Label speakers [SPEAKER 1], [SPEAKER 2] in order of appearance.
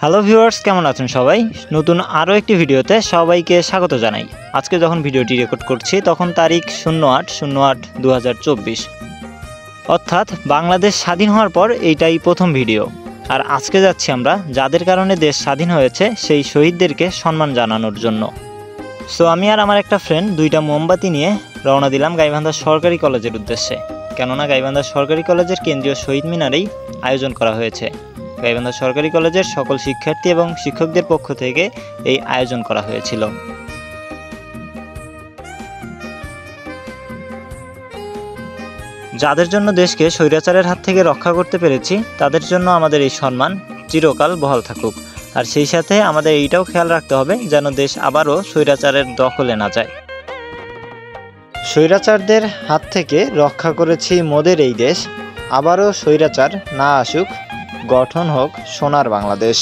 [SPEAKER 1] Hello viewers, কেমন আছেন সবাই? নতুন আরও একটি ভিডিওতে সবাইকে স্বাগত জানাই। আজকে যখন ভিডিওটি রেকর্ড করছি তখন তারিখ 08/08/2024, অর্থাৎ বাংলাদেশ স্বাধীন হওয়ার পর এইটাই প্রথম ভিডিও। আর আজকে যাচ্ছি আমরা যাদের কারণে দেশ স্বাধীন হয়েছে সেই শহীদদেরকে সম্মান জানানোর জন্য। সো আমি আর আমার একটা ফ্রেন্ড দুইটা মোমবাতি নিয়ে রওনা দিলাম গাইবান্ধা সরকারি কলেজের উদ্দেশ্যে। কেননা গাইবান্ধা সরকারি কলেজের কেন্দ্রীয় শহীদ মিনারেই আয়োজন করা হয়েছে। গাইবান্ধা সরকারি কলেজের সকল শিক্ষার্থী এবং শিক্ষকদের পক্ষ থেকে এই আয়োজন করা হয়েছিল। যাদের জন্য দেশকে স্বৈরাচারের হাত থেকে রক্ষা করতে পেরেছি তাদের জন্য আমাদের এই সম্মান চিরকাল বহাল থাকুক। আর সেই সাথে আমাদের এইটাও খেয়াল রাখতে হবে যেন দেশ আবারও স্বৈরাচারের দখলে না যায়। স্বৈরাচারদের হাত থেকে রক্ষা করেছি মোদের এই দেশ, আবারও স্বৈরাচার না আসুক, গঠন হোক সোনার বাংলাদেশ।